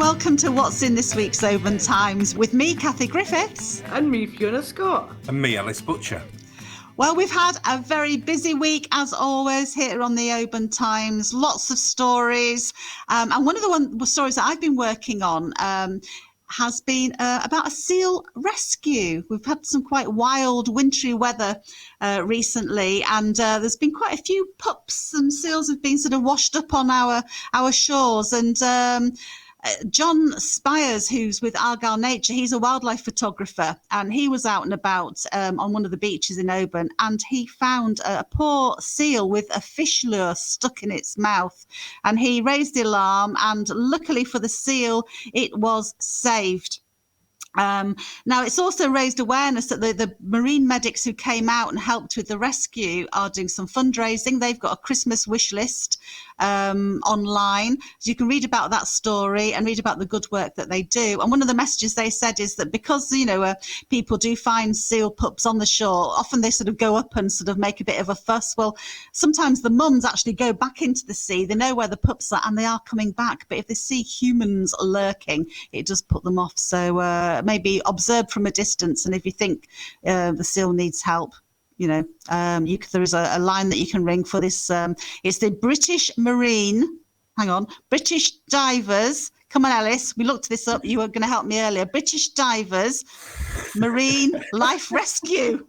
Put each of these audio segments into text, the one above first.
welcome to What's in this week's Oban Times with me, Kathie Griffiths. And me, Fiona Scott. And me, Ellis Butcher. Well, we've had a very busy week, as always, here on the Oban Times. Lots of stories. And one of the stories that I've been working on has been about a seal rescue. We've had some quite wild, wintry weather recently, and there's been quite a few pups and seals have been sort of washed up on our shores. And John Spires, who's with Argyll Nature, he's a wildlife photographer, and he was out and about on one of the beaches in Oban, and he found a poor seal with a fish lure stuck in its mouth, and he raised the alarm, and luckily for the seal, it was saved. Now, it's also raised awareness that the marine medics who came out and helped with the rescue are doing some fundraising. They've got a Christmas wish list online. So you can read about that story and read about the good work that they do. And one of the messages they said is that because, people do find seal pups on the shore, often they sort of go up and sort of make a bit of a fuss. Well, sometimes the mums actually go back into the sea. They know where the pups are and they are coming back. But if they see humans lurking, it does put them off. So maybe observe from a distance. And if you think the seal needs help, there is a line that you can ring for this. It's the British Divers. Come on, Ellis. We looked this up. You were going to help me earlier. British Divers Marine Life Rescue.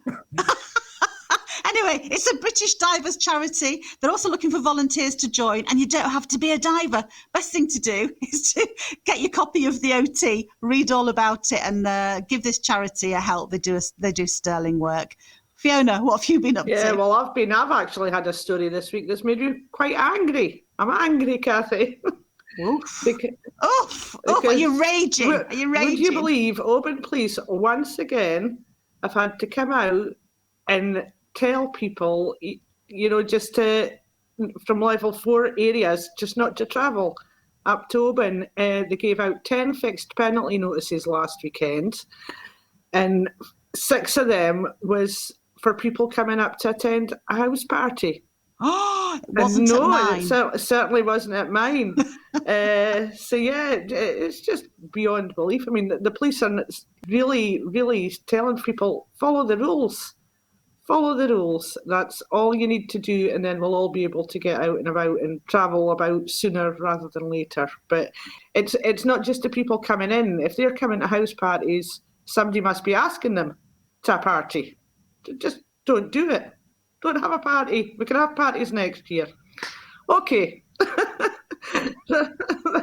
Anyway, it's a British divers charity. They're also looking for volunteers to join, and you don't have to be a diver. Best thing to do is to get your copy of the OT, read all about it, and give this charity a help. They do sterling work. Fiona, what have you been up to? Yeah, well, I've actually had a story this week that's made me quite angry. I'm angry, Kathie. Oof. Are you raging? Would you believe Oban Police once again have had to come out and tell people, just from level 4 areas, just not to travel up to Oban. They gave out 10 fixed penalty notices last weekend, and 6 of them was for people coming up to attend a house party. Oh, it wasn't at mine. It certainly wasn't at mine. So yeah, it's just beyond belief. I mean, the police are really, really telling people, follow the rules. Follow the rules. That's all you need to do, and then we'll all be able to get out and about and travel about sooner rather than later. But it's not just the people coming in. If they're coming to house parties, somebody must be asking them to a party. Just don't do it. Don't have a party. We can have parties next year. Okay.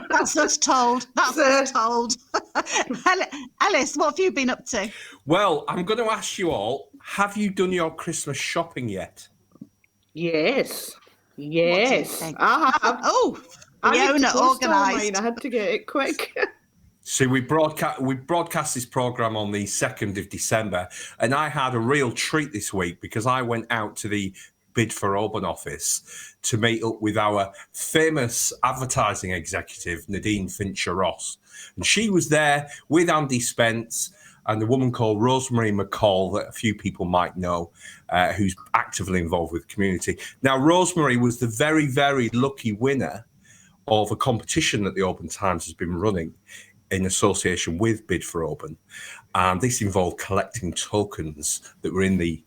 That's us told. Ellis, what have you been up to? Well, I'm going to ask you all, have you done your Christmas shopping yet? Yes. I have. Oh, Fiona organised. I had to get it quick. So we broadcast this programme on the 2nd of December, and I had a real treat this week because I went out to the Bid for Oban office to meet up with our famous advertising executive, Nadine Fincher-Ross. And she was there with Andy Spence and a woman called Rosemary MacColl that a few people might know, who's actively involved with the community. Now, Rosemary was the very, very lucky winner of a competition that the Oban Times has been running in association with Bid for Oban. And this involved collecting tokens that were in the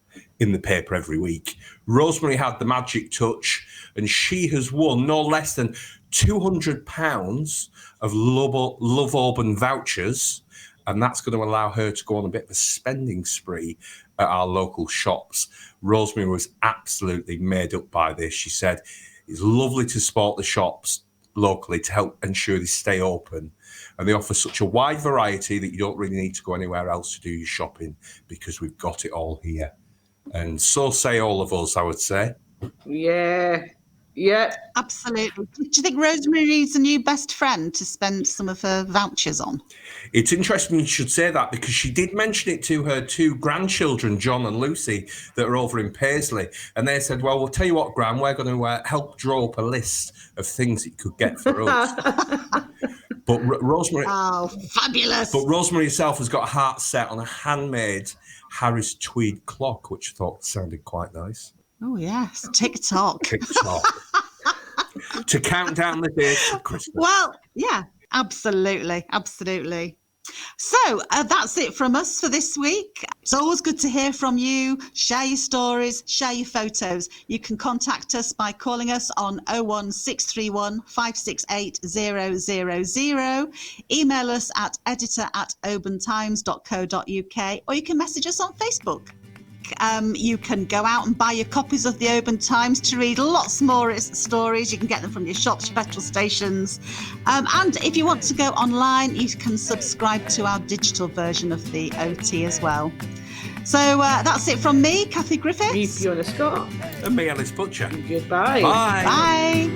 paper every week. Rosemary had the magic touch, and she has won no less than £200 of LoveOban vouchers, and that's going to allow her to go on a bit of a spending spree at our local shops. Rosemary was absolutely made up by this. She said it's lovely to support the shops locally to help ensure they stay open, and they offer such a wide variety that you don't really need to go anywhere else to do your shopping because we've got it all here. And so say all of us, I would say. Yeah, absolutely. Do you think Rosemary needs a new best friend to spend some of her vouchers on? It's interesting you should say that because she did mention it to her 2 grandchildren, John and Lucy, that are over in Paisley. And they said, well, we'll tell you what, Gran, we're going to help draw up a list of things that you could get for us. But Rosemary... Oh, fabulous. But Rosemary herself has got a heart set on a handmade Harris tweed clock, which I thought sounded quite nice. Oh, yes. TikTok. To count down the days of Christmas. Well, yeah. Absolutely, absolutely. So that's it from us for this week. It's always good to hear from you. Share your stories, share your photos. You can contact us by calling us on 01631 568 000. Email us at editor@obantimes.co.uk, or you can message us on Facebook. You can go out and buy your copies of the Oban Times to read lots more stories. You can get them from your shops, your petrol stations. And if you want to go online, you can subscribe to our digital version of the OT as well. So that's it from me, Kathie Griffiths. Me, Fiona Scott. And me, Ellis Butcher. Goodbye. Bye. Bye.